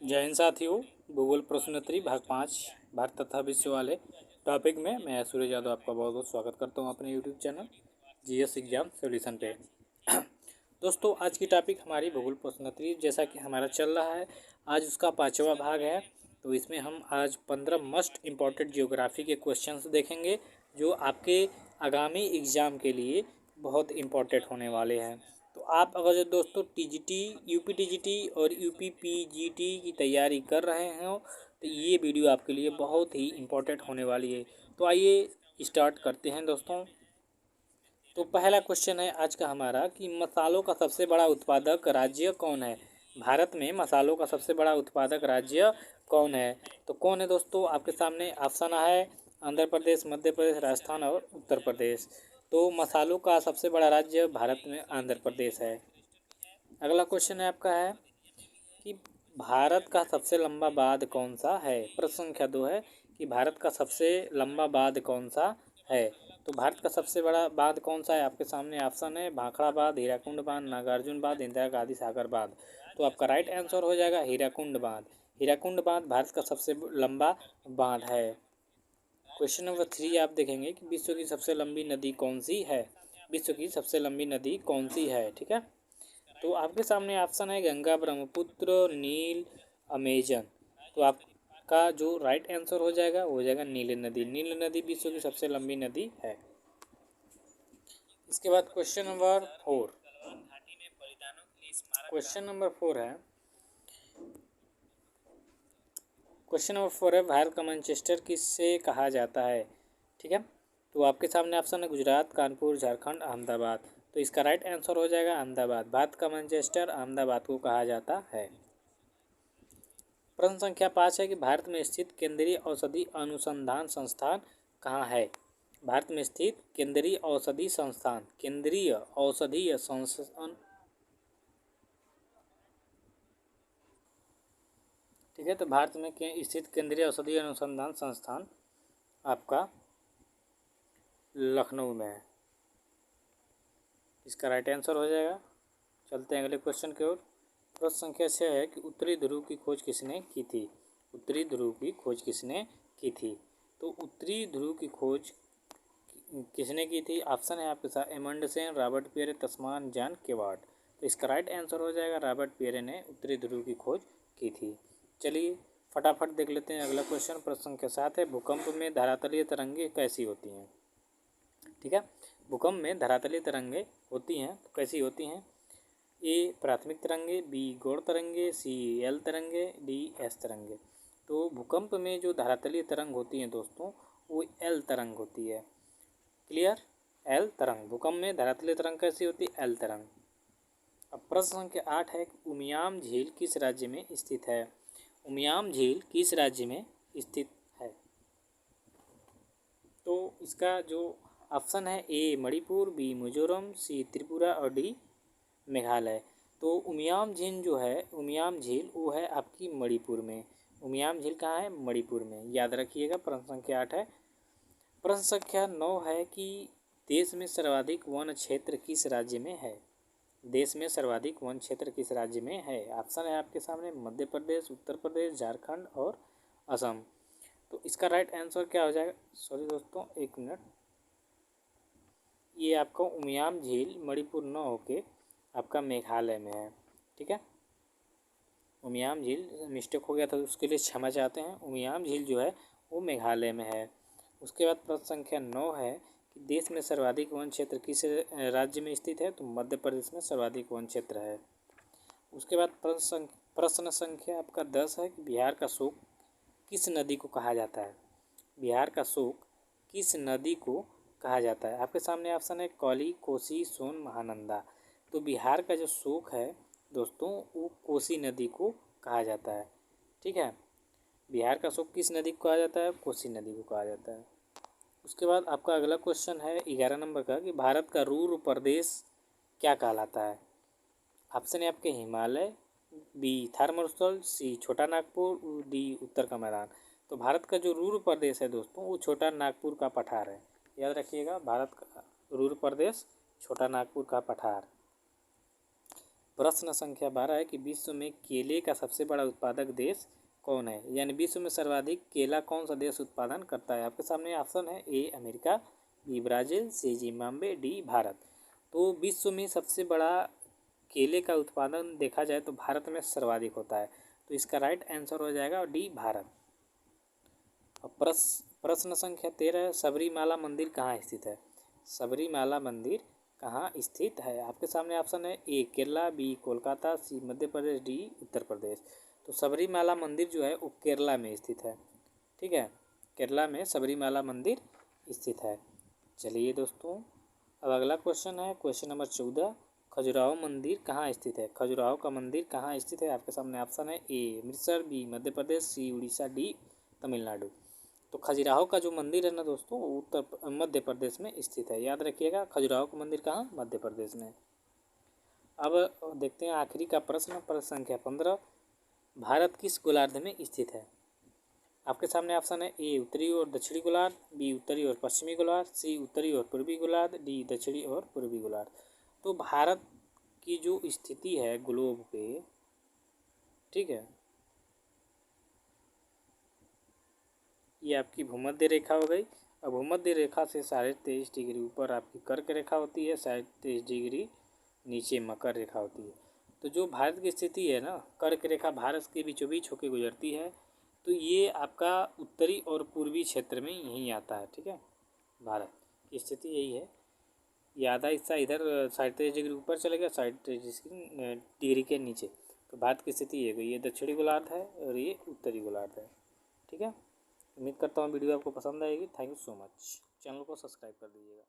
जय हिंद साथियों। भूगोल प्रश्नोत्तरी भाग 5 भारत तथा विश्व वाले टॉपिक में मैं सूरज यादव आपका बहुत बहुत स्वागत करता हूं अपने YouTube channel GS exam solution पे। दोस्तों, आज की टॉपिक हमारी भूगोल प्रश्नोत्तरी जैसा कि हमारा चल रहा है, आज उसका 5वां भाग है। तो इसमें हम आज 15 मस्ट इम्पॉर्टेंट जियोग्राफी के क्वेश्चंस देखेंगे जो आपके आगामी एग्ज़ाम के लिए बहुत इम्पॉर्टेंट होने वाले हैं। तो आप अगर जो दोस्तों टीजीटी, यूपी टीजीटी और यूपी पीजीटी की तैयारी कर रहे हो तो ये वीडियो आपके लिए बहुत ही इम्पोर्टेंट होने वाली है। तो आइए स्टार्ट करते हैं दोस्तों। तो पहला क्वेश्चन है आज का हमारा कि मसालों का सबसे बड़ा उत्पादक राज्य कौन है। भारत में मसालों का सबसे बड़ा उत्पादक राज्य कौन है? तो कौन है दोस्तों? आपके सामने ऑप्शन है आंध्र प्रदेश, मध्य प्रदेश, राजस्थान और उत्तर प्रदेश। तो मसालों का सबसे बड़ा राज्य भारत में आंध्र प्रदेश है। अगला क्वेश्चन है आपका है कि भारत का सबसे लंबा बांध कौन सा है। प्रश्न संख्या 2 है कि भारत का सबसे लंबा बांध कौन सा है। तो भारत का सबसे बड़ा बांध कौन सा है? आपके सामने ऑप्शन है भाखड़ा बांध, हीराकुंड बांध, नागार्जुन बांध, इंदिरा गांधी सागर बांध। तो आपका राइट आंसर हो जाएगा हीराकुंड बांध। हीराकुंड बांध भारत का सबसे लंबा बांध है। क्वेश्चन नंबर 3 आप देखेंगे कि विश्व की सबसे लंबी नदी कौन सी है। विश्व की सबसे लंबी नदी कौन सी है? ठीक है, तो आपके सामने ऑप्शन है गंगा, ब्रह्मपुत्र, नील, अमेजन। तो आपका जो राइट आंसर हो जाएगा वो हो जाएगा नील नदी। नील नदी विश्व की सबसे लंबी नदी है। इसके बाद क्वेश्चन नंबर 4। क्वेश्चन नंबर 4 है भारत का मैनचेस्टर किससे कहा जाता है। ठीक है, तो आपके सामने ऑप्शन है गुजरात, कानपुर, झारखंड, अहमदाबाद। तो इसका राइट आंसर हो जाएगा अहमदाबाद। भारत का मैनचेस्टर अहमदाबाद को कहा जाता है। प्रश्न संख्या 5 है कि भारत में स्थित केंद्रीय औषधि अनुसंधान संस्थान कहाँ है। भारत में स्थित केंद्रीय औषधि संस्थान, केंद्रीय औषधीय संस्थान, ठीक है, तो भारत में स्थित केंद्रीय औषधीय अनुसंधान संस्थान आपका लखनऊ में है। इसका राइट आंसर हो जाएगा। चलते हैं अगले क्वेश्चन की ओर। प्रश्न संख्या 6 है कि उत्तरी ध्रुव की खोज किसने की थी। उत्तरी ध्रुव की खोज किसने की थी। तो उत्तरी ध्रुव की खोज किसने की थी? ऑप्शन है आपके साथ एमंडसेन, रॉबर्ट पियरे, तस्मान, जॉन केवार्ड। तो इसका राइट आंसर हो जाएगा रॉबर्ट पियरे ने उत्तरी ध्रुव की खोज की थी। चलिए फटाफट देख लेते हैं अगला क्वेश्चन। प्रश्न संख्या 7 है भूकंप में धरातलीय तरंगे कैसी होती हैं। ठीक है, भूकंप में धरातलीय तरंगे होती हैं तो कैसी होती हैं? ए प्राथमिक तरंगे, बी गौड़ तरंगे, सी एल तरंगे, डी एस तरंगे। तो भूकंप में जो धरातलीय तरंग होती हैं दोस्तों वो एल तरंग होती है। क्लियर, एल तरंग। भूकंप में धरातलीय तरंग कैसी होती है? एल तरंग। अब प्रश्न संख्या 8 है उमियाम झील किस राज्य में स्थित है। उमियाम झील किस राज्य में स्थित है? तो इसका जो ऑप्शन है ए मणिपुर, बी मिजोरम, सी त्रिपुरा और डी मेघालय। तो उमियाम झील जो है, उमियाम झील वो है आपकी मणिपुर में। उमियाम झील कहाँ है? मणिपुर में। याद रखिएगा। प्रश्न संख्या 8 है। प्रश्न संख्या 9 है कि देश में सर्वाधिक वन क्षेत्र किस राज्य में है। देश में सर्वाधिक वन क्षेत्र किस राज्य में है? ऑप्शन है आपके सामने मध्य प्रदेश, उत्तर प्रदेश, झारखंड और असम। तो इसका राइट आंसर क्या हो जाएगा? सॉरी दोस्तों, एक मिनट, ये आपका उमियाम झील मणिपुर न होके आपका मेघालय में है। ठीक है, उमियाम झील मिस्टेक हो गया था उसके लिए क्षमा चाहते हैं। उमियाम झील जो है वो मेघालय में है। उसके बाद प्रश्न संख्या 9 है कि देश में सर्वाधिक वन क्षेत्र किस राज्य में स्थित है। तो मध्य प्रदेश में सर्वाधिक वन क्षेत्र है। उसके बाद प्रश्न संख्या आपका 10 है कि बिहार का शोक किस नदी को कहा जाता है। बिहार का शोक किस नदी को कहा जाता है? आपके सामने ऑप्शन है कौली, कोसी, सोन, महानंदा। तो बिहार का जो शोक है दोस्तों वो कोसी नदी को कहा जाता है। ठीक है, बिहार का शोक किस नदी को कहा जाता है? कोसी नदी को कहा जाता है। उसके बाद आपका अगला क्वेश्चन है 11 नंबर का कि भारत का रूर प्रदेश क्या कहलाता है। ऑप्शन है आपके हिमालय, बी थार मरुस्थल, सी छोटा नागपुर, डी उत्तर का मैदान। तो भारत का जो रूर प्रदेश है दोस्तों वो छोटा नागपुर का पठार है। याद रखिएगा, भारत का रूर प्रदेश छोटा नागपुर का पठार। प्रश्न संख्या 12 है कि विश्व में केले का सबसे बड़ा उत्पादक देश कौन है, यानी विश्व में सर्वाधिक केला कौन सा देश उत्पादन करता है। आपके सामने ऑप्शन है A America, B Brazil, C Zimbabwe, D Bharat. तो विश्व में सबसे बड़ा केले का उत्पादन देखा जाए तो भारत में सर्वाधिक होता है, तो इसका राइट आंसर हो जाएगा डी भारत। प्रश्न संख्या 13 है, सबरीमाला मंदिर कहाँ स्थित है। सबरीमाला मंदिर कहाँ स्थित है। आपके सामने ऑप्शन है ए केरला, बी कोलकाता, सी मध्य प्रदेश, डी उत्तर प्रदेश। तो सबरीमाला मंदिर जो है वो केरला में स्थित है। ठीक है, केरला में सबरीमाला मंदिर स्थित है। चलिए दोस्तों, अब अगला क्वेश्चन है क्वेश्चन नंबर 14, खजुराहो मंदिर कहाँ स्थित है। खजुराहो का मंदिर कहाँ स्थित है। आपके सामने ऑप्शन है ए अमृतसर, बी मध्य प्रदेश, सी उड़ीसा, डी तमिलनाडु। तो खजुराहो का जो मंदिर है ना दोस्तों, उत्तर मध्य प्रदेश में स्थित है। याद रखिएगा, खजुराहो का मंदिर कहाँ, मध्य प्रदेश में। अब देखते हैं आखिरी का प्रश्न संख्या 15, भारत किस गोलार्ध में स्थित है। आपके सामने ऑप्शन है ए उत्तरी और दक्षिणी गोलार्ध, बी उत्तरी और पश्चिमी गोलार्ध, सी उत्तरी और पूर्वी गोलार्ध, डी दक्षिणी और पूर्वी गोलार्ध। तो भारत की जो स्थिति है ग्लोब पे, ठीक है, ये आपकी भूमध्य रेखा हो गई। अब भूमध्य रेखा से 23.5 डिग्री ऊपर आपकी कर्क रेखा होती है, 23.5 डिग्री नीचे मकर रेखा होती है। तो जो भारत की स्थिति है ना, कर्क रेखा भारत के बीचों बीच होकर गुजरती है, तो ये आपका उत्तरी और पूर्वी क्षेत्र में यहीं आता है। ठीक है, भारत की स्थिति यही है। ये आधा हिस्सा इधर 23.5 डिग्री ऊपर चले गया, 23.5 डिग्री के नीचे। तो भारत की स्थिति ये दक्षिणी गोलार्ध है और ये उत्तरी गोलार्ध है। ठीक है, उम्मीद करता हूँ वीडियो आपको पसंद आएगी। Thank you so much. Channel को सब्सक्राइब कर दीजिएगा।